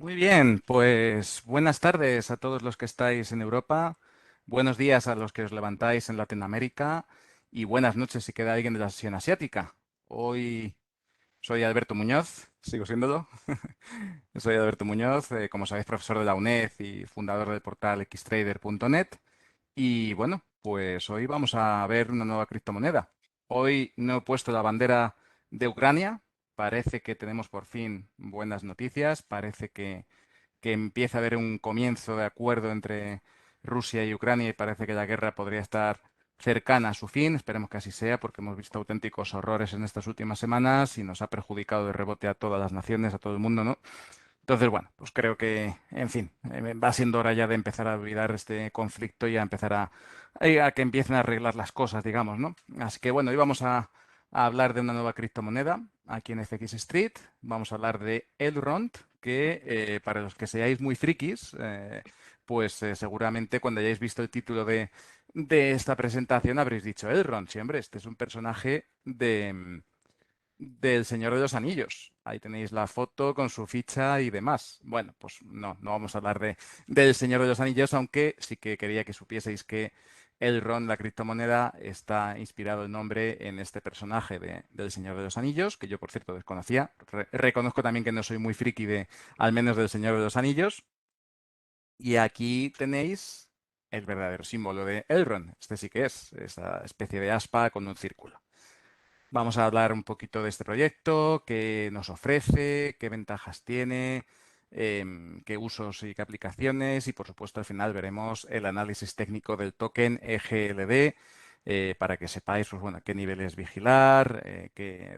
Muy bien, pues buenas tardes a todos los que estáis en Europa, buenos días a los que os levantáis en Latinoamérica y buenas noches si queda alguien de la sesión asiática. Hoy soy Alberto Muñoz, sigo siéndolo. Soy Alberto Muñoz, como sabéis, profesor de la UNED y fundador del portal xtrader.net. Y bueno, pues hoy vamos a ver una nueva criptomoneda. Hoy no he puesto la bandera de Ucrania. Parece que tenemos por fin buenas noticias. Parece que empieza a haber un comienzo de acuerdo entre Rusia y Ucrania y parece que la guerra podría estar cercana a su fin. Esperemos que así sea porque hemos visto auténticos horrores en estas últimas semanas y nos ha perjudicado de rebote a todas las naciones, a todo el mundo, ¿no? Entonces, bueno, pues creo que, en fin, va siendo hora ya de empezar a olvidar este conflicto y a empezar a que empiecen a arreglar las cosas, digamos, ¿no? Así que, bueno, hoy vamos a hablar de una nueva criptomoneda aquí en FX Street. Vamos a hablar de Elrond, que para los que seáis muy frikis, pues seguramente cuando hayáis visto el título de esta presentación habréis dicho Elrond, sí, hombre, este es un personaje del Señor de los Anillos. Ahí tenéis la foto con su ficha y demás. Bueno, pues no vamos a hablar del Señor de los Anillos, aunque sí que quería que supieseis que Elrond, la criptomoneda, está inspirado el nombre en este personaje del Señor de los Anillos, que yo, por cierto, desconocía. Reconozco también que no soy muy friki al menos del Señor de los Anillos. Y aquí tenéis el verdadero símbolo de Elrond. Este sí que es esa especie de aspa con un círculo. Vamos a hablar un poquito de este proyecto, qué nos ofrece, qué ventajas tiene, qué usos y qué aplicaciones y por supuesto al final veremos el análisis técnico del token EGLD para que sepáis pues, bueno, qué niveles vigilar,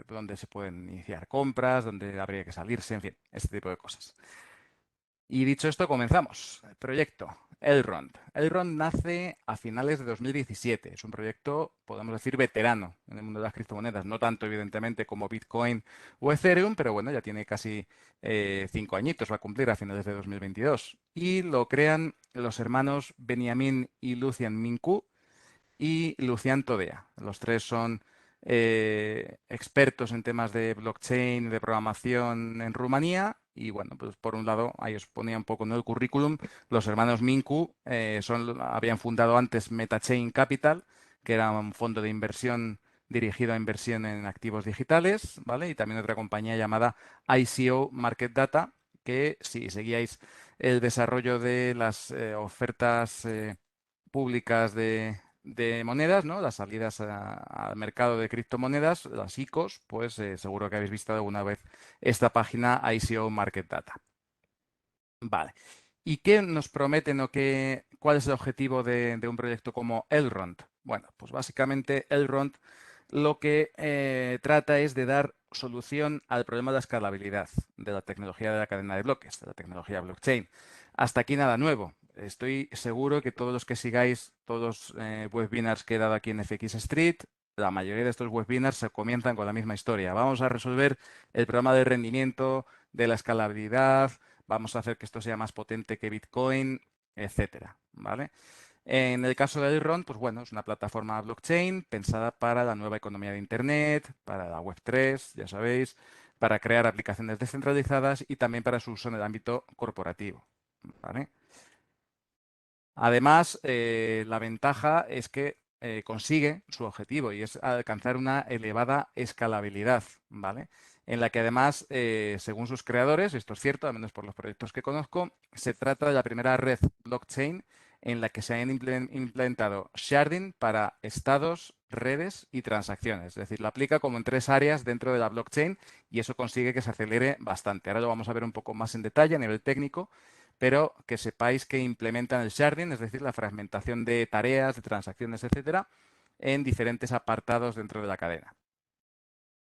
dónde se pueden iniciar compras, dónde habría que salirse, en fin, este tipo de cosas. Y dicho esto, comenzamos. El proyecto Elrond. Elrond nace a finales de 2017. Es un proyecto, podemos decir, veterano en el mundo de las criptomonedas. No tanto, evidentemente, como Bitcoin o Ethereum, pero bueno, ya tiene casi 5 añitos, va a cumplir a finales de 2022. Y lo crean los hermanos Benjamin y Lucian Minku y Lucian Todea. Los tres son expertos en temas de blockchain, de programación en Rumanía. Y bueno, pues por un lado, ahí os ponía un poco en el currículum, los hermanos Minku habían fundado antes MetaChain Capital, que era un fondo de inversión dirigido a inversión en activos digitales, ¿vale? Y también otra compañía llamada ICO Market Data, que si seguíais el desarrollo de las ofertas públicas de monedas, ¿no? Las salidas al mercado de criptomonedas, las ICOs, pues seguro que habéis visto alguna vez esta página ICO Market Data. Vale. ¿Y qué nos prometen o cuál es el objetivo de un proyecto como Elrond? Bueno, pues básicamente Elrond lo que trata es de dar solución al problema de la escalabilidad de la tecnología de la cadena de bloques, de la tecnología blockchain. Hasta aquí nada nuevo. Estoy seguro que todos los que sigáis todos los webinars que he dado aquí en FX Street, la mayoría de estos webinars se comienzan con la misma historia. Vamos a resolver el problema de rendimiento, de la escalabilidad, vamos a hacer que esto sea más potente que Bitcoin, etcétera, ¿vale? En el caso de Elrond, pues bueno, es una plataforma blockchain pensada para la nueva economía de Internet, para la Web3, ya sabéis, para crear aplicaciones descentralizadas y también para su uso en el ámbito corporativo, ¿vale? Además, la ventaja es que consigue su objetivo y es alcanzar una elevada escalabilidad, ¿vale? En la que además, según sus creadores, esto es cierto, al menos por los proyectos que conozco, se trata de la primera red blockchain en la que se han implementado sharding para estados, redes y transacciones. Es decir, la aplica como en tres áreas dentro de la blockchain y eso consigue que se acelere bastante. Ahora lo vamos a ver un poco más en detalle a nivel técnico, pero que sepáis que implementan el sharding, es decir, la fragmentación de tareas, de transacciones, etcétera, en diferentes apartados dentro de la cadena.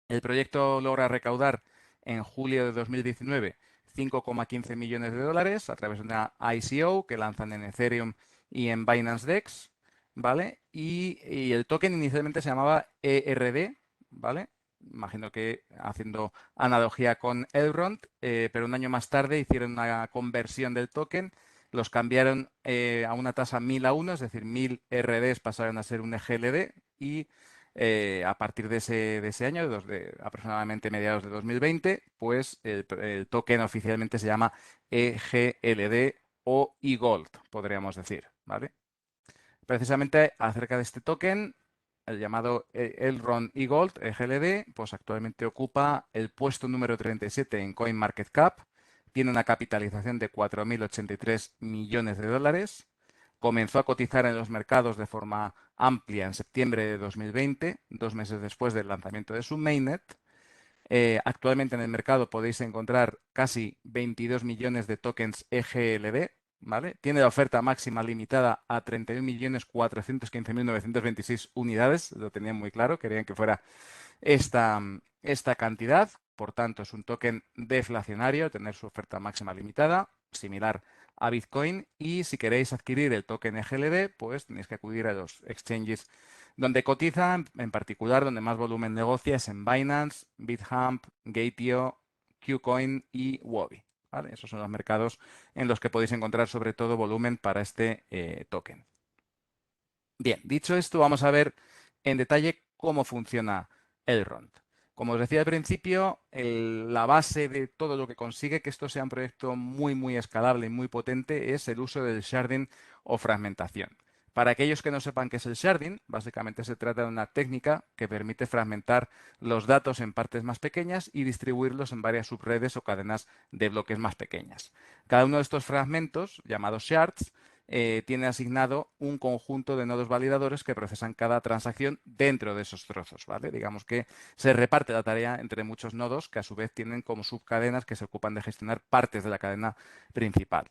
El proyecto logra recaudar en julio de 2019 5,15 millones de dólares a través de una ICO que lanzan en Ethereum y en Binance DEX, ¿vale? Y el token inicialmente se llamaba ERD, ¿vale? Imagino que haciendo analogía con Elrond, pero un año más tarde hicieron una conversión del token, los cambiaron a una tasa 1000 a 1, es decir, 1000 RDs pasaron a ser un EGLD y A partir de ese año, de aproximadamente mediados de 2020, pues el token oficialmente se llama EGLD o eGold, podríamos decir, ¿vale? Precisamente acerca de este token, el llamado Elrond eGold, EGLD, pues actualmente ocupa el puesto número 37 en CoinMarketCap, tiene una capitalización de 4.083 millones de dólares, comenzó a cotizar en los mercados de forma amplia en septiembre de 2020, 2 meses después del lanzamiento de su mainnet. Actualmente en el mercado podéis encontrar casi 22 millones de tokens EGLD, ¿vale? Tiene la oferta máxima limitada a 31.415.926 unidades, lo tenían muy claro, querían que fuera esta cantidad, por tanto es un token deflacionario, tener su oferta máxima limitada, similar a Bitcoin, y si queréis adquirir el token EGLD, pues tenéis que acudir a los exchanges donde cotiza, en particular donde más volumen negocia es en Binance, BitHump, Gate.io, KuCoin y Huobi. ¿Vale? Esos son los mercados en los que podéis encontrar sobre todo volumen para este token. Bien, dicho esto, vamos a ver en detalle cómo funciona Elrond. Como os decía al principio, la base de todo lo que consigue que esto sea un proyecto muy, muy escalable y muy potente es el uso del sharding o fragmentación. Para aquellos que no sepan qué es el sharding, básicamente se trata de una técnica que permite fragmentar los datos en partes más pequeñas y distribuirlos en varias subredes o cadenas de bloques más pequeñas. Cada uno de estos fragmentos, llamados shards, tiene asignado un conjunto de nodos validadores que procesan cada transacción dentro de esos trozos, ¿vale? Digamos que se reparte la tarea entre muchos nodos que a su vez tienen como subcadenas que se ocupan de gestionar partes de la cadena principal.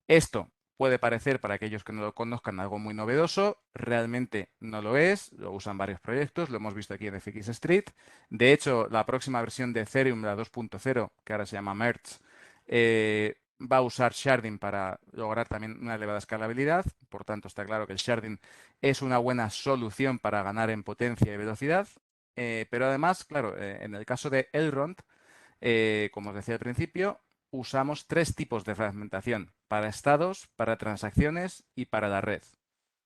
Esto puede parecer para aquellos que no lo conozcan algo muy novedoso, realmente no lo es, lo usan varios proyectos, lo hemos visto aquí en FX Street. De hecho, la próxima versión de Ethereum, la 2.0, que ahora se llama Merge, va a usar sharding para lograr también una elevada escalabilidad. Por tanto, está claro que el sharding es una buena solución para ganar en potencia y velocidad. Pero además, claro, en el caso de Elrond, como os decía al principio, usamos tres tipos de fragmentación: para estados, para transacciones y para la red.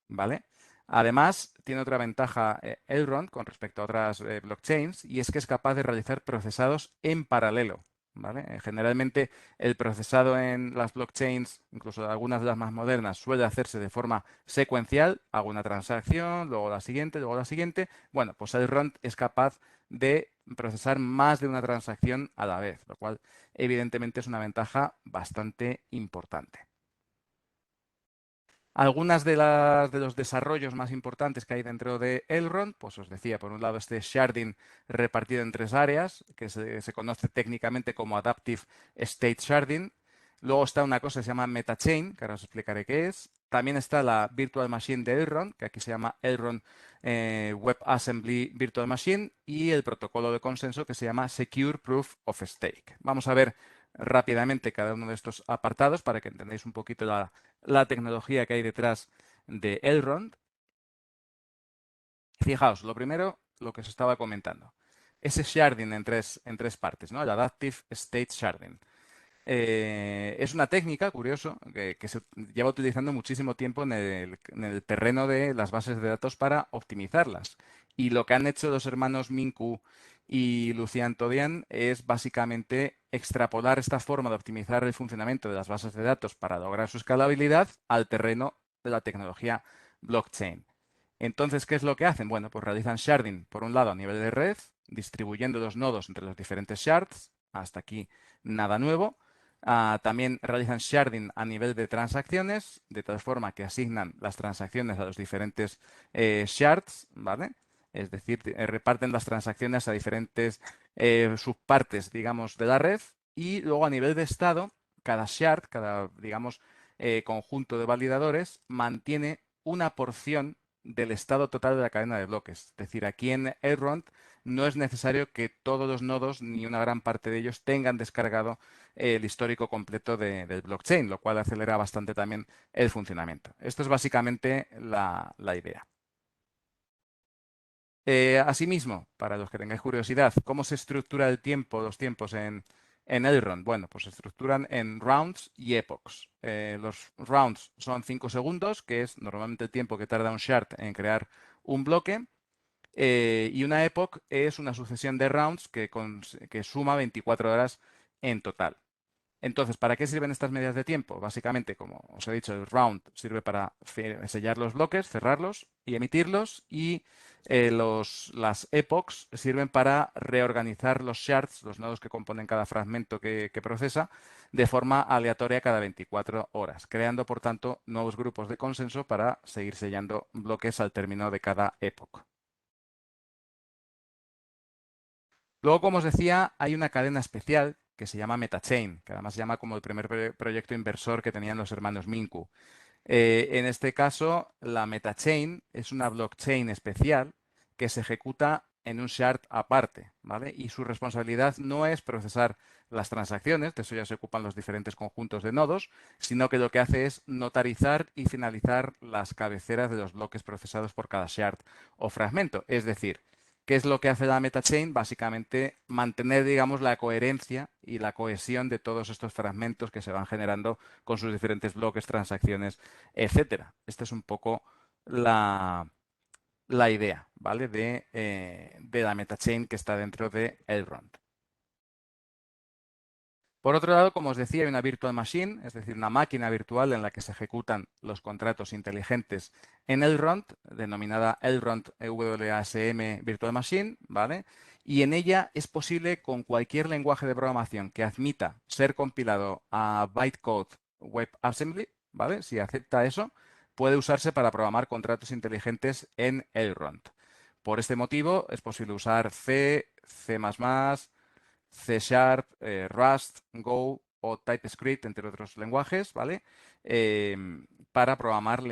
¿Vale? Además, tiene otra ventaja Elrond con respecto a otras blockchains, y es que es capaz de realizar procesados en paralelo. ¿Vale? Generalmente el procesado en las blockchains, incluso algunas de las más modernas, suele hacerse de forma secuencial. Hago una transacción, luego la siguiente, luego la siguiente. Bueno, pues Elrond es capaz de procesar más de una transacción a la vez, lo cual evidentemente es una ventaja bastante importante. Algunas de los desarrollos más importantes que hay dentro de Elrond, pues os decía, por un lado este sharding repartido en tres áreas, que se conoce técnicamente como Adaptive State Sharding. Luego está una cosa que se llama Metachain, que ahora os explicaré qué es. También está la Virtual Machine de Elrond, que aquí se llama Elrond WebAssembly Virtual Machine, y el protocolo de consenso que se llama Secure Proof of Stake. Vamos a ver rápidamente cada uno de estos apartados para que entendáis un poquito la tecnología que hay detrás de Elrond. Fijaos, lo primero, lo que os estaba comentando. Ese sharding en tres partes, ¿no? El Adaptive State Sharding. Es una técnica, curioso, que se lleva utilizando muchísimo tiempo en el terreno de las bases de datos para optimizarlas. Y lo que han hecho los hermanos Minku y Lucian Todian es básicamente extrapolar esta forma de optimizar el funcionamiento de las bases de datos para lograr su escalabilidad al terreno de la tecnología blockchain. Entonces, ¿qué es lo que hacen? Bueno, pues realizan sharding, por un lado, a nivel de red, distribuyendo los nodos entre los diferentes shards. Hasta aquí nada nuevo. También realizan sharding a nivel de transacciones, de tal forma que asignan las transacciones a los diferentes shards, ¿vale? Es decir, reparten las transacciones a diferentes subpartes, digamos, de la red. Y luego a nivel de estado, cada shard, cada, digamos, conjunto de validadores mantiene una porción del estado total de la cadena de bloques. Es decir, aquí en Elrond no es necesario que todos los nodos ni una gran parte de ellos tengan descargado el histórico completo del blockchain, lo cual acelera bastante también el funcionamiento. Esto es básicamente la idea. Asimismo, para los que tengáis curiosidad, ¿cómo se estructura los tiempos en Elrond? Bueno, pues se estructuran en rounds y epochs. Los rounds son 5 segundos, que es normalmente el tiempo que tarda un shard en crear un bloque. Y una epoch es una sucesión de rounds que suma 24 horas en total. Entonces, ¿para qué sirven estas medidas de tiempo? Básicamente, como os he dicho, el round sirve para sellar los bloques, cerrarlos y emitirlos, y las epochs sirven para reorganizar los shards, los nodos que componen cada fragmento que procesa, de forma aleatoria cada 24 horas, creando, por tanto, nuevos grupos de consenso para seguir sellando bloques al término de cada epoch. Luego, como os decía, hay una cadena especial que se llama MetaChain, que además se llama como el primer proyecto inversor que tenían los hermanos Minku. En este caso, la MetaChain es una blockchain especial que se ejecuta en un shard aparte, ¿vale? Y su responsabilidad no es procesar las transacciones, de eso ya se ocupan los diferentes conjuntos de nodos, sino que lo que hace es notarizar y finalizar las cabeceras de los bloques procesados por cada shard o fragmento. Es decir, ¿qué es lo que hace la MetaChain? Básicamente mantener, digamos, la coherencia y la cohesión de todos estos fragmentos que se van generando con sus diferentes bloques, transacciones, etcétera. Esta es un poco la, la idea, ¿vale? De la MetaChain que está dentro de Elrond. Por otro lado, como os decía, hay una virtual machine, es decir, una máquina virtual en la que se ejecutan los contratos inteligentes en Elrond, denominada Elrond WASM Virtual Machine, ¿vale? Y en ella es posible, con cualquier lenguaje de programación que admita ser compilado a bytecode WebAssembly, ¿vale? Si acepta eso, puede usarse para programar contratos inteligentes en Elrond. Por este motivo, es posible usar C, C++, C Sharp, Rust, Go o TypeScript, entre otros lenguajes, ¿vale? Para programar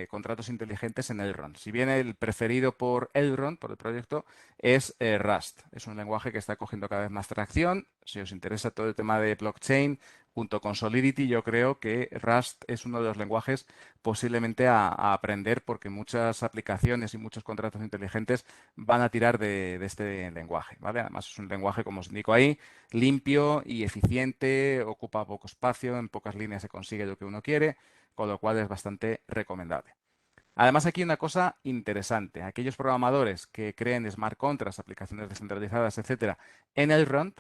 contratos inteligentes en Elrond. Si bien el preferido por Elrond, por el proyecto, es Rust. Es un lenguaje que está cogiendo cada vez más tracción. Si os interesa todo el tema de blockchain, junto con Solidity, yo creo que Rust es uno de los lenguajes posiblemente a aprender, porque muchas aplicaciones y muchos contratos inteligentes van a tirar de este lenguaje, ¿vale? Además es un lenguaje, como os indico ahí, limpio y eficiente, ocupa poco espacio, en pocas líneas se consigue lo que uno quiere, con lo cual es bastante recomendable. Además, aquí una cosa interesante. Aquellos programadores que creen smart contracts, aplicaciones descentralizadas, etcétera, en el RUND,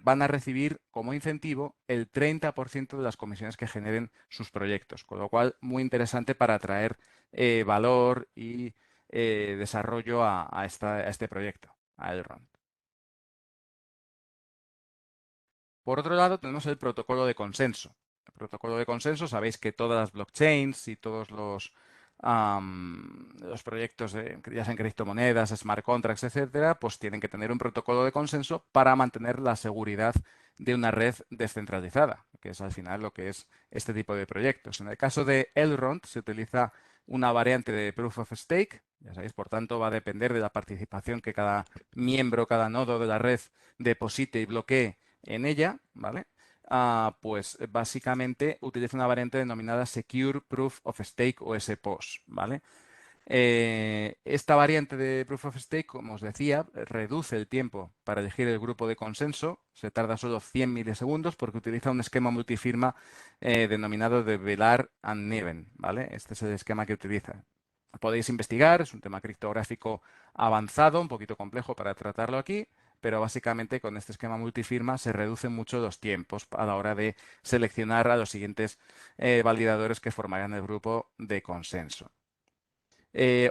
van a recibir como incentivo el 30% de las comisiones que generen sus proyectos, con lo cual muy interesante para atraer valor y desarrollo a este proyecto, a Elrond. Por otro lado, tenemos el protocolo de consenso. El protocolo de consenso, sabéis que todas las blockchains y todos los proyectos, ya sean criptomonedas, smart contracts, etcétera, pues tienen que tener un protocolo de consenso para mantener la seguridad de una red descentralizada, que es al final lo que es este tipo de proyectos. En el caso de Elrond se utiliza una variante de Proof of Stake, ya sabéis, por tanto, va a depender de la participación que cada miembro, cada nodo de la red deposite y bloquee en ella, ¿vale? Pues básicamente utiliza una variante denominada Secure Proof of Stake o SPOS, ¿vale? Esta variante de Proof of Stake, como os decía, reduce el tiempo para elegir el grupo de consenso. Se tarda solo 100 milisegundos porque utiliza un esquema multifirma denominado de velar and Neven, ¿vale? Este es el esquema que utiliza. Podéis investigar, es un tema criptográfico avanzado, un poquito complejo para tratarlo aquí, pero básicamente con este esquema multifirma se reducen mucho los tiempos a la hora de seleccionar a los siguientes validadores que formarían el grupo de consenso.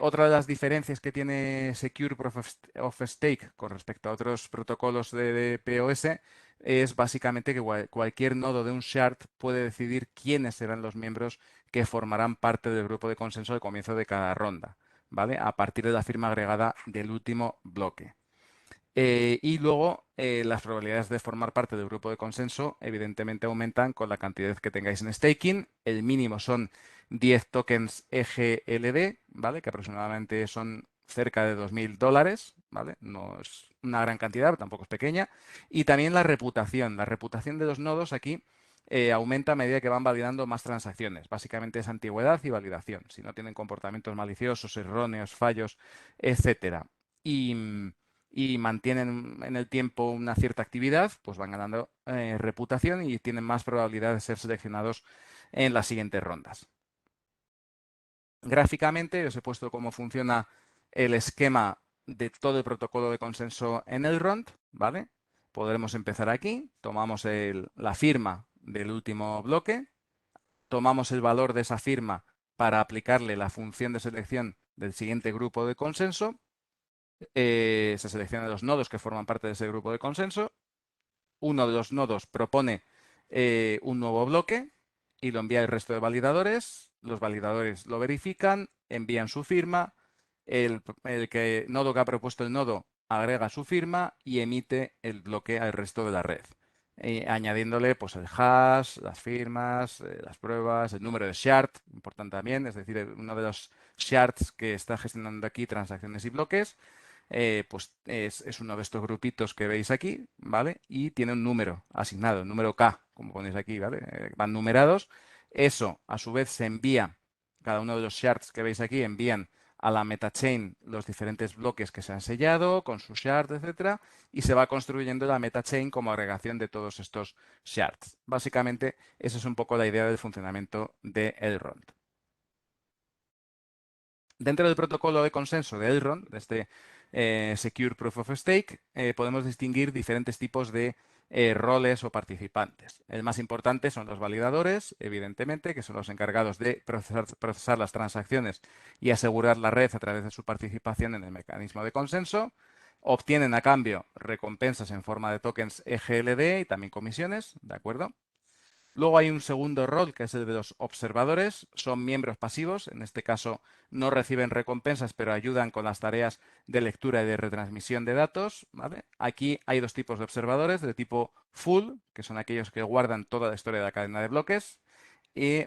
Otra de las diferencias que tiene Secure Proof of Stake con respecto a otros protocolos de POS es básicamente que cualquier nodo de un shard puede decidir quiénes serán los miembros que formarán parte del grupo de consenso al comienzo de cada ronda, ¿vale? A partir de la firma agregada del último bloque. Y luego las probabilidades de formar parte del grupo de consenso evidentemente aumentan con la cantidad que tengáis en staking. El mínimo son 10 tokens EGLD, ¿vale? Que aproximadamente son cerca de $2000, ¿vale? No es una gran cantidad, pero tampoco es pequeña. Y también la reputación. La reputación de los nodos aquí aumenta a medida que van validando más transacciones. Básicamente es antigüedad y validación. Si no tienen comportamientos maliciosos, erróneos, fallos, etcétera. Y mantienen en el tiempo una cierta actividad, pues van ganando reputación y tienen más probabilidad de ser seleccionados en las siguientes rondas. Gráficamente os he puesto cómo funciona el esquema de todo el protocolo de consenso en Elrond, ¿vale? Podremos empezar aquí, tomamos la firma del último bloque, tomamos el valor de esa firma para aplicarle la función de selección del siguiente grupo de consenso, se seleccionan los nodos que forman parte de ese grupo de consenso, uno de los nodos propone un nuevo bloque y lo envía al resto de validadores, los validadores lo verifican, envían su firma, el nodo que ha propuesto el nodo agrega su firma y emite el bloque al resto de la red, añadiéndole pues el hash, las firmas, las pruebas, el número de shard, importante también, es decir, uno de los shards que está gestionando aquí transacciones y bloques, pues es uno de estos grupitos que veis aquí, ¿vale? Y tiene un número asignado, un número K, como ponéis aquí, ¿vale? Van numerados. Eso, a su vez, se envía, cada uno de los shards que veis aquí envían a la metachain los diferentes bloques que se han sellado con su shard, etcétera, y se va construyendo la metachain como agregación de todos estos shards. Básicamente, esa es un poco la idea del funcionamiento de Elrond. Dentro del protocolo de consenso de Elrond, de este Secure Proof of Stake, podemos distinguir diferentes tipos de roles o participantes. El más importante son los validadores, evidentemente, que son los encargados de procesar las transacciones y asegurar la red a través de su participación en el mecanismo de consenso. Obtienen a cambio recompensas en forma de tokens EGLD y también comisiones, ¿de acuerdo? Luego hay un segundo rol, que es el de los observadores. Son miembros pasivos. En este caso no reciben recompensas, pero ayudan con las tareas de lectura y de retransmisión de datos, ¿vale? Aquí hay dos tipos de observadores, de tipo full, que son aquellos que guardan toda la historia de la cadena de bloques,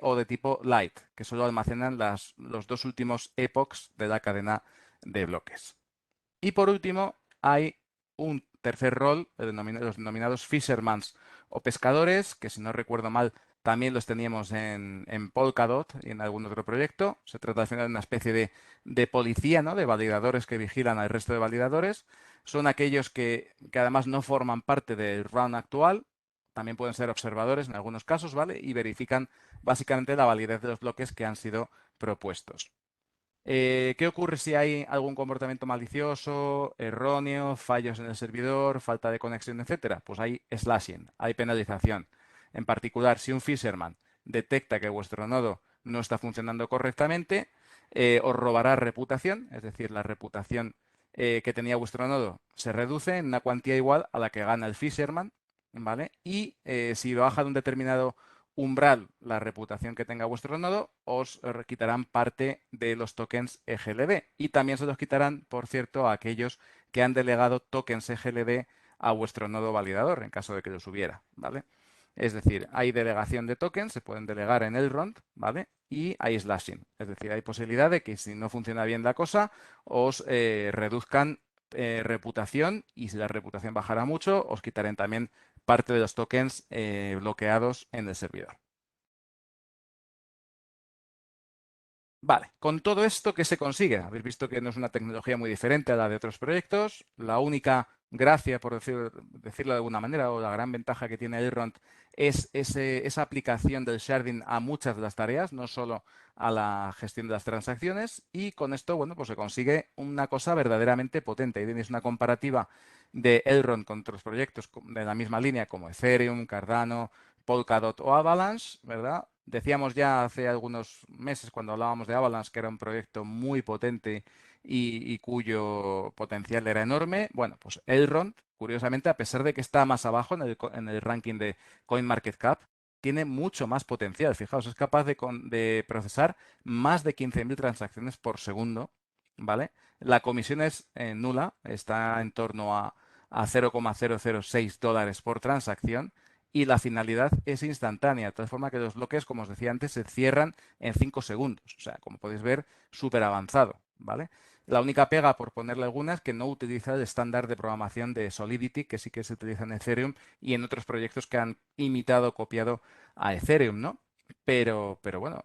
o de tipo light, que solo almacenan los dos últimos epochs de la cadena de bloques. Y por último, hay un tercer rol, los denominados fishermans o pescadores, que si no recuerdo mal, también los teníamos en Polkadot y en algún otro proyecto. Se trata al final de una especie de policía, ¿no? De validadores que vigilan al resto de validadores. Son aquellos que además no forman parte del round actual. También pueden ser observadores en algunos casos, ¿vale? Y verifican básicamente la validez de los bloques que han sido propuestos. ¿Qué ocurre si hay algún comportamiento malicioso, erróneo, fallos en el servidor, falta de conexión, etcétera? Pues hay slashing, hay penalización. En particular, si un fisherman detecta que vuestro nodo no está funcionando correctamente, os robará reputación, es decir, la reputación que tenía vuestro nodo se reduce en una cuantía igual a la que gana el fisherman, ¿vale? Y si baja de un determinado umbral, la reputación que tenga vuestro nodo, os quitarán parte de los tokens EGLD. Y también se los quitarán, por cierto, a aquellos que han delegado tokens EGLD a vuestro nodo validador, en caso de que los hubiera, ¿vale? Es decir, hay delegación de tokens, se pueden delegar en Elrond, ¿vale? Y hay slashing. Es decir, hay posibilidad de que si no funciona bien la cosa, os reduzcan reputación y si la reputación bajara mucho, os quitarán también parte de los tokens bloqueados en el servidor. Vale, con todo esto, ¿qué se consigue? Habéis visto que no es una tecnología muy diferente a la de otros proyectos. La única gracia, por decirlo de alguna manera, o la gran ventaja que tiene Elrond es esa aplicación del sharding a muchas de las tareas, no solo a la gestión de las transacciones. Y con esto, bueno, pues se consigue una cosa verdaderamente potente. Ahí tenéis una comparativa de Elrond con otros proyectos de la misma línea, como Ethereum, Cardano, Polkadot o Avalanche, ¿verdad? Decíamos ya hace algunos meses cuando hablábamos de Avalanche que era un proyecto muy potente y cuyo potencial era enorme. Bueno, pues Elrond, curiosamente, a pesar de que está más abajo en el ranking de CoinMarketCap, tiene mucho más potencial. Fijaos, es capaz de procesar más de 15.000 transacciones por segundo, ¿vale? La comisión es nula, está en torno a 0,006 dólares por transacción y la finalidad es instantánea, de tal forma que los bloques, como os decía antes, se cierran en 5 segundos. O sea, como podéis ver, súper avanzado, ¿vale? La única pega, por ponerle alguna, es que no utiliza el estándar de programación de Solidity, que sí que se utiliza en Ethereum y en otros proyectos que han imitado, copiado a Ethereum, ¿no? Pero bueno,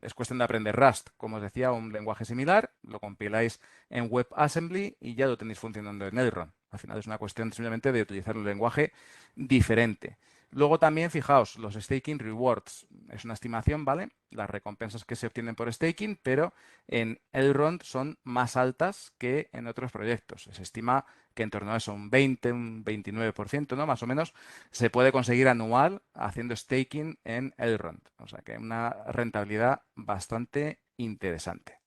es cuestión de aprender Rust, como os decía, un lenguaje similar, lo compiláis en WebAssembly y ya lo tenéis funcionando en Elrond. Al final es una cuestión simplemente de utilizar un lenguaje diferente. Luego también, fijaos, los staking rewards. Es una estimación, ¿vale? Las recompensas que se obtienen por staking, pero en Elrond son más altas que en otros proyectos. Se estima que en torno a eso, un 20, un 29%, ¿no? Más o menos, se puede conseguir anual haciendo staking en Elrond. O sea que una rentabilidad bastante interesante.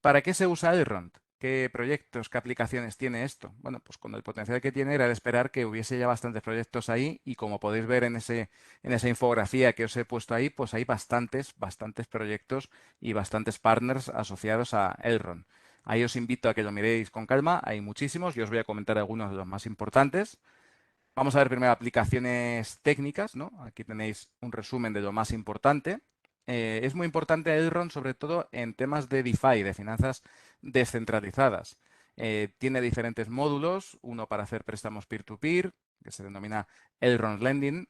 ¿Para qué se usa Elrond? ¿Qué proyectos, qué aplicaciones tiene esto? Bueno, pues con el potencial que tiene era de esperar que hubiese ya bastantes proyectos ahí y como podéis ver en esa infografía que os he puesto ahí, pues hay bastantes proyectos y bastantes partners asociados a Elrond. Ahí os invito a que lo miréis con calma, hay muchísimos y os voy a comentar algunos de los más importantes. Vamos a ver primero aplicaciones técnicas, ¿no? Aquí tenéis un resumen de lo más importante. Es muy importante Elrond, sobre todo en temas de DeFi, de finanzas descentralizadas. Tiene diferentes módulos, uno para hacer préstamos peer-to-peer, que se denomina Elrond Lending,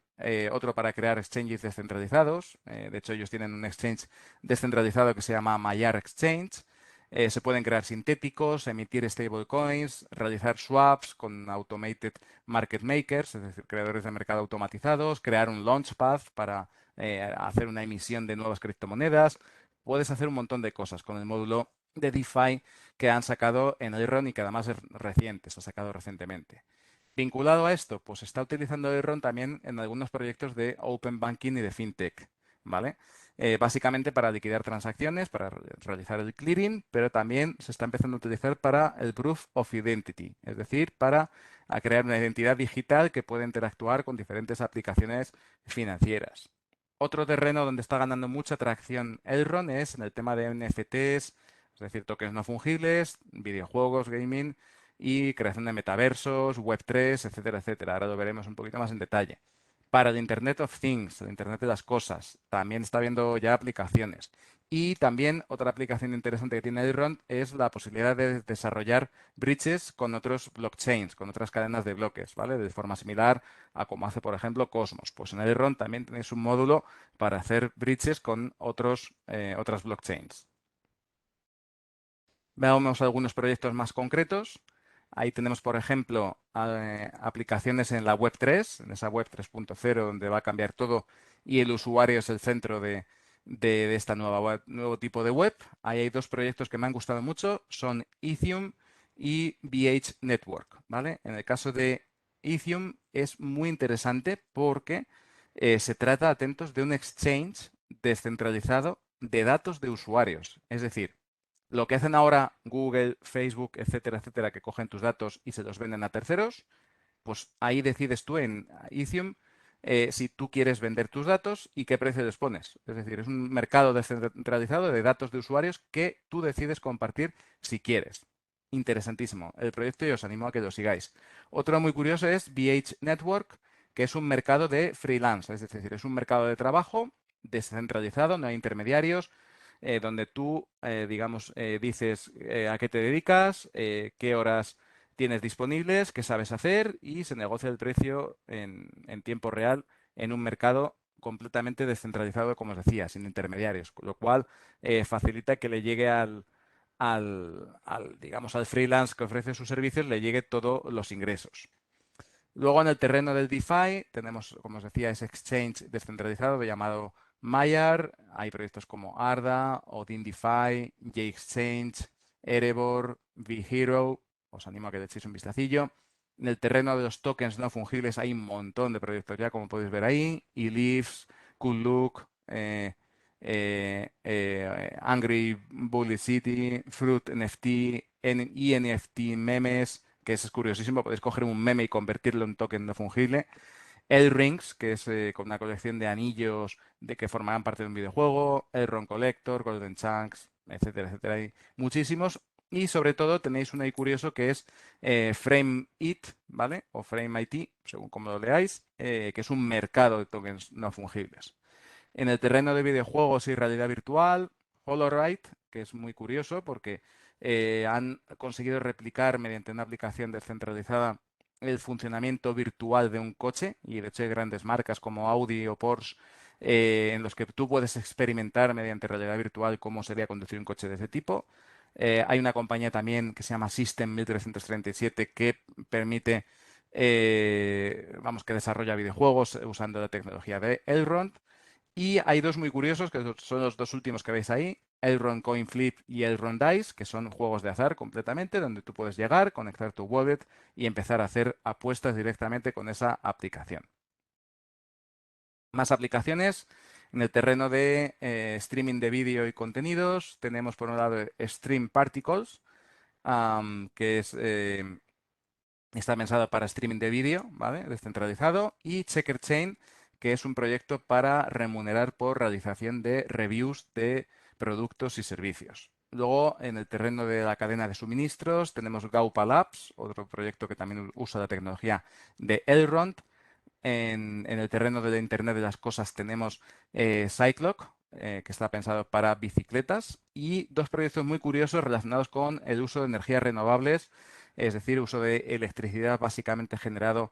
otro para crear exchanges descentralizados. De hecho, ellos tienen un exchange descentralizado que se llama Mayar Exchange. Se pueden crear sintéticos, emitir stablecoins, realizar swaps con automated market makers, es decir, creadores de mercado automatizados, crear un launchpad para hacer una emisión de nuevas criptomonedas. Puedes hacer un montón de cosas con el módulo de DeFi que han sacado en Elrond y que además es reciente, se ha sacado recientemente. Vinculado a esto, pues se está utilizando Elrond también en algunos proyectos de Open Banking y de FinTech, ¿vale? Básicamente para liquidar transacciones, para realizar el clearing, pero también se está empezando a utilizar para el Proof of Identity, es decir, para crear una identidad digital que puede interactuar con diferentes aplicaciones financieras. Otro terreno donde está ganando mucha atracción Elrond es en el tema de NFTs, es decir, tokens no fungibles, videojuegos, gaming y creación de metaversos, Web3, etcétera, etcétera. Ahora lo veremos un poquito más en detalle. Para el Internet of Things, el Internet de las cosas, también está viendo ya aplicaciones. Y también otra aplicación interesante que tiene Elrond es la posibilidad de desarrollar bridges con otros blockchains, con otras cadenas de bloques, ¿vale? De forma similar a como hace, por ejemplo, Cosmos. Pues en Elrond también tenéis un módulo para hacer bridges con otras blockchains. Veamos algunos proyectos más concretos. Ahí tenemos, por ejemplo, aplicaciones en la Web3, en esa Web 3.0, donde va a cambiar todo y el usuario es el centro de esta nuevo tipo de web. Ahí hay dos proyectos que me han gustado mucho, son Ethereum y BH Network, ¿vale? En el caso de Ethereum es muy interesante porque se trata, atentos, de un exchange descentralizado de datos de usuarios. Es decir, lo que hacen ahora Google, Facebook, etcétera, etcétera, que cogen tus datos y se los venden a terceros, pues ahí decides tú en Ethereum si tú quieres vender tus datos y qué precio les pones. Es decir, es un mercado descentralizado de datos de usuarios que tú decides compartir si quieres. Interesantísimo el proyecto y os animo a que lo sigáis. Otro muy curioso es BH Network, que es un mercado de freelance, es decir, es un mercado de trabajo descentralizado, no hay intermediarios, donde tú, digamos, dices a qué te dedicas, qué horas tienes disponibles, qué sabes hacer y se negocia el precio en tiempo real en un mercado completamente descentralizado, como os decía, sin intermediarios, con lo cual facilita que le llegue digamos, al freelance que ofrece sus servicios, le llegue todos los ingresos. Luego en el terreno del DeFi tenemos, como os decía, ese exchange descentralizado llamado Maiar. Hay proyectos como Arda, Odin DeFi, JExchange, Erebor, vHero. Os animo a que le echéis un vistacillo. En el terreno de los tokens no fungibles hay un montón de proyectos ya, como podéis ver ahí. eLeaves, Coollook, Angry Bully City, Fruit NFT, NFT Memes, que es curiosísimo, podéis coger un meme y convertirlo en token no fungible. Rings, que es con una colección de anillos de que formarán parte de un videojuego. Elrond Collector, Golden Chunks, etcétera, etcétera. Hay muchísimos. Y sobre todo tenéis uno ahí curioso que es Frame It, ¿vale? O Frame IT, según como lo leáis, que es un mercado de tokens no fungibles. En el terreno de videojuegos y realidad virtual, Holoride, que es muy curioso porque han conseguido replicar mediante una aplicación descentralizada el funcionamiento virtual de un coche y de hecho hay grandes marcas como Audi o Porsche en los que tú puedes experimentar mediante realidad virtual cómo sería conducir un coche de ese tipo. Hay una compañía también que se llama System 1337 que permite vamos, que desarrolla videojuegos usando la tecnología de Elrond. Y hay dos muy curiosos, que son los dos últimos que veis ahí, Elrond Coin Flip y Elrond Dice, que son juegos de azar completamente, donde tú puedes llegar, conectar tu wallet y empezar a hacer apuestas directamente con esa aplicación. Más aplicaciones. En el terreno de streaming de vídeo y contenidos, tenemos por un lado Stream Particles, que está pensado para streaming de vídeo, ¿vale? Descentralizado, y Checker Chain, que es un proyecto para remunerar por realización de reviews de productos y servicios. Luego, en el terreno de la cadena de suministros, tenemos Gaupa Labs, otro proyecto que también usa la tecnología de Elrond. En el terreno de la Internet de las cosas tenemos Cyclock, que está pensado para bicicletas, y dos proyectos muy curiosos relacionados con el uso de energías renovables, es decir, uso de electricidad básicamente generado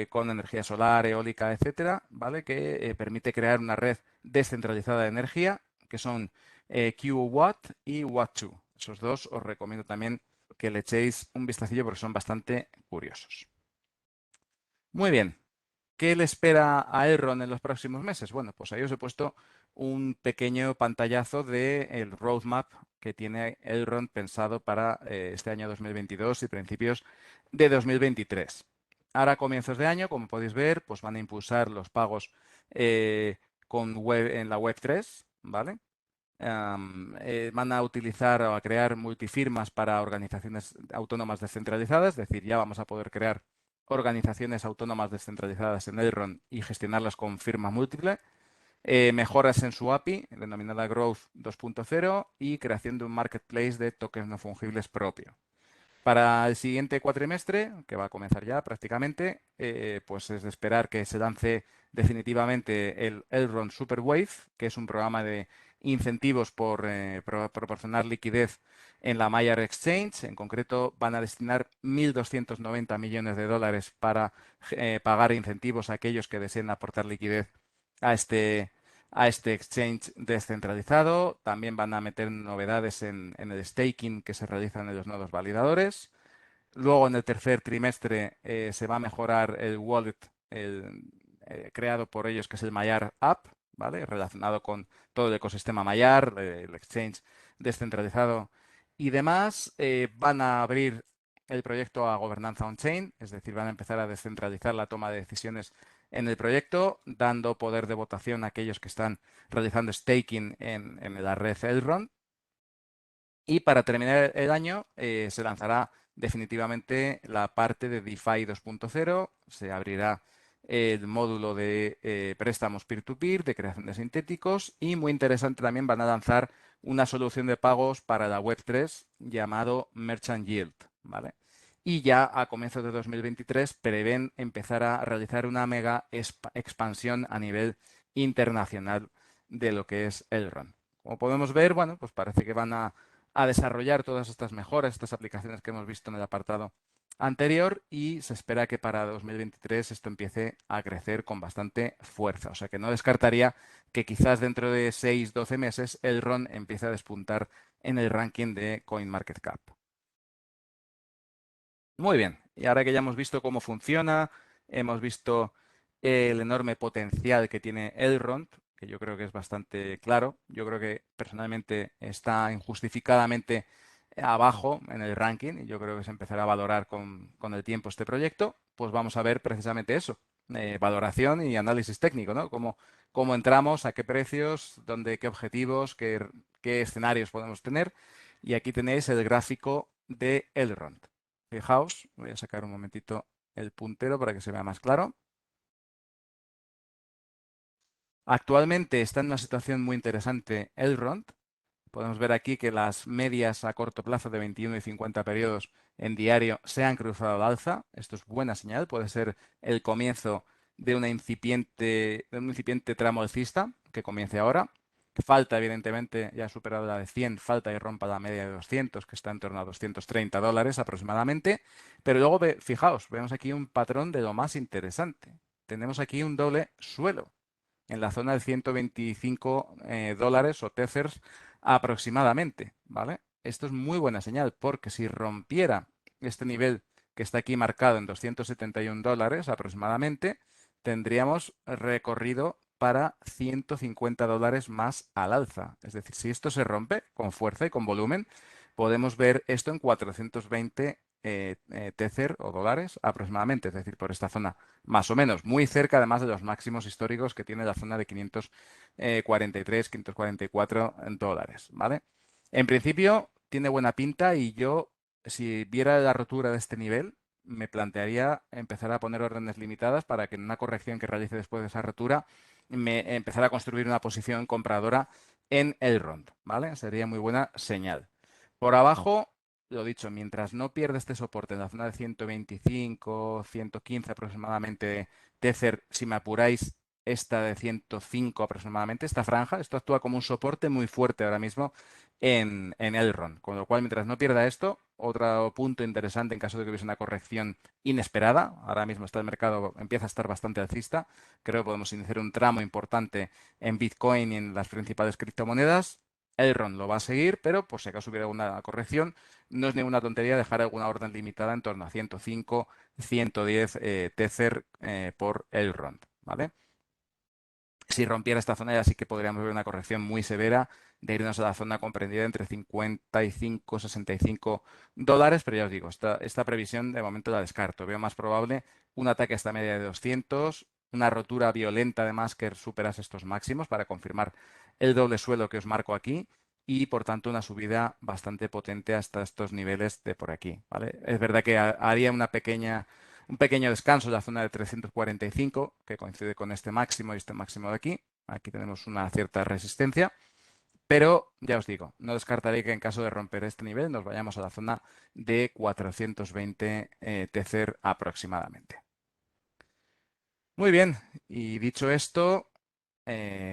con energía solar, eólica, etcétera, ¿vale? Que permite crear una red descentralizada de energía, que son QWatt y Watt2. Esos dos os recomiendo también que le echéis un vistacillo porque son bastante curiosos. Muy bien. ¿Qué le espera a Elrond en los próximos meses? Bueno, pues ahí os he puesto un pequeño pantallazo del roadmap que tiene Elrond pensado para este año 2022 y principios de 2023. Ahora, a comienzos de año, como podéis ver, pues van a impulsar los pagos en la Web3, ¿vale? Van a utilizar o a crear multifirmas para organizaciones autónomas descentralizadas, es decir, ya vamos a poder crear organizaciones autónomas descentralizadas en Elrond y gestionarlas con firma múltiple, mejoras en su API, denominada Growth 2.0, y creación de un marketplace de tokens no fungibles propio. Para el siguiente cuatrimestre, que va a comenzar ya prácticamente, pues es de esperar que se lance definitivamente el Elrond Superwave, que es un programa de incentivos por proporcionar liquidez en la Mayer Exchange. En concreto, van a destinar 1.290 millones de dólares para pagar incentivos a aquellos que deseen aportar liquidez a este exchange descentralizado. También van a meter novedades en el staking que se realizan en los nodos validadores. Luego, en el tercer trimestre, se va a mejorar el wallet creado por ellos, que es el Mayar App, ¿vale? Relacionado con todo el ecosistema Mayar, el exchange descentralizado y demás. Van a abrir el proyecto a gobernanza on-chain, es decir, van a empezar a descentralizar la toma de decisiones en el proyecto, dando poder de votación a aquellos que están realizando staking en la red Elrond. Y para terminar el año se lanzará definitivamente la parte de DeFi 2.0, se abrirá el módulo de préstamos peer-to-peer, de creación de sintéticos, y muy interesante también van a lanzar una solución de pagos para la Web3 llamado Merchant Yield, ¿vale? Y ya a comienzos de 2023 prevén empezar a realizar una mega expansión a nivel internacional de lo que es Elrond. Como podemos ver, bueno, pues parece que van a desarrollar todas estas mejoras, estas aplicaciones que hemos visto en el apartado anterior, y se espera que para 2023 esto empiece a crecer con bastante fuerza. O sea que no descartaría que quizás dentro de 6-12 meses el RON empiece a despuntar en el ranking de CoinMarketCap. Muy bien, y ahora que ya hemos visto cómo funciona, hemos visto el enorme potencial que tiene Elrond, que yo creo que es bastante claro. Yo creo que personalmente está injustificadamente abajo en el ranking y yo creo que se empezará a valorar con el tiempo este proyecto. Pues vamos a ver precisamente eso, valoración y análisis técnico, ¿no? Cómo entramos, a qué precios, dónde, qué objetivos, qué escenarios podemos tener. Y aquí tenéis el gráfico de Elrond. Fijaos, voy a sacar un momentito el puntero para que se vea más claro. Actualmente está en una situación muy interesante Elrond. Podemos ver aquí que las medias a corto plazo de 21 y 50 periodos en diario se han cruzado al alza. Esto es buena señal, puede ser el comienzo de un incipiente tramo alcista que comience ahora. Falta, evidentemente, ya ha superado la de 100, falta que rompa la media de 200, que está en torno a $230 aproximadamente. Pero luego, fijaos, vemos aquí un patrón de lo más interesante. Tenemos aquí un doble suelo en la zona de 125 dólares o tethers aproximadamente, ¿vale? Esto es muy buena señal porque si rompiera este nivel que está aquí marcado en 271 dólares aproximadamente, tendríamos recorrido para 150 dólares más al alza. Es decir, si esto se rompe con fuerza y con volumen, podemos ver esto en 420 Tether o dólares aproximadamente, es decir, por esta zona más o menos, muy cerca además de los máximos históricos que tiene la zona de 543, 544 dólares, ¿vale? En principio tiene buena pinta y yo, si viera la rotura de este nivel, me plantearía empezar a poner órdenes limitadas para que en una corrección que realice después de esa rotura me empezara a construir una posición compradora en el ROND, ¿vale? Sería muy buena señal. Por abajo, lo dicho, mientras no pierda este soporte en la zona de 125, 115 aproximadamente, Tether, si me apuráis, esta de 105 aproximadamente, esta franja, esto actúa como un soporte muy fuerte ahora mismo en Elrond. Con lo cual, mientras no pierda esto, otro punto interesante en caso de que hubiese una corrección inesperada, ahora mismo está el mercado, empieza a estar bastante alcista, creo que podemos iniciar un tramo importante en Bitcoin y en las principales criptomonedas. Elrond lo va a seguir, pero por si acaso hubiera alguna corrección, no es ninguna tontería dejar alguna orden limitada en torno a 105, 110 Tether por Elrond, ¿vale? Si rompiera esta zona ya sí que podríamos ver una corrección muy severa de irnos a la zona comprendida entre 55 y 65 dólares, pero ya os digo, esta previsión de momento la descarto. Veo más probable un ataque a esta media de 200, una rotura violenta además que superase estos máximos para confirmar el doble suelo que os marco aquí y por tanto una subida bastante potente hasta estos niveles de por aquí, ¿vale? Es verdad que haría un pequeño descanso en la zona de 345, que coincide con este máximo y este máximo de aquí. Aquí tenemos una cierta resistencia, pero ya os digo, no descartaré que en caso de romper este nivel nos vayamos a la zona de 420 Tether aproximadamente. Muy bien, y dicho esto,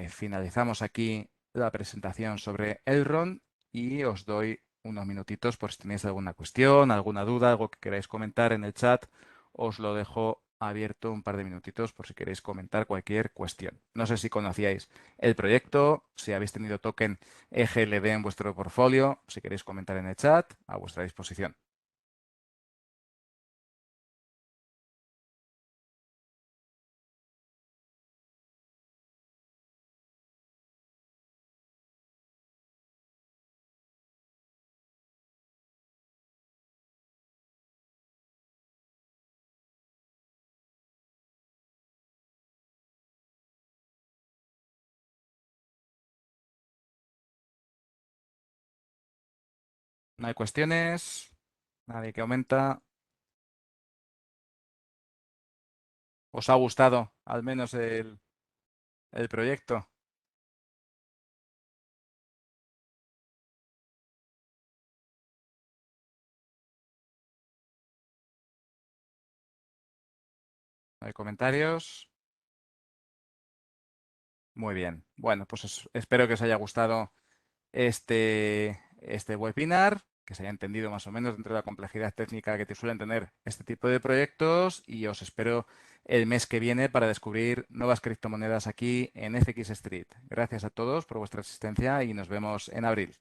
finalizamos aquí la presentación sobre Elrond y os doy unos minutitos por si tenéis alguna cuestión, alguna duda, algo que queráis comentar en el chat. Os lo dejo abierto un par de minutitos por si queréis comentar cualquier cuestión. No sé si conocíais el proyecto, si habéis tenido token EGLD en vuestro portfolio, si queréis comentar en el chat, a vuestra disposición. ¿No hay cuestiones? ¿Nadie que aumenta? ¿Os ha gustado al menos el proyecto? ¿No hay comentarios? Muy bien. Bueno, pues espero que os haya gustado este webinar, que se haya entendido más o menos dentro de la complejidad técnica que te suelen tener este tipo de proyectos y os espero el mes que viene para descubrir nuevas criptomonedas aquí en FX Street. Gracias a todos por vuestra asistencia y nos vemos en abril.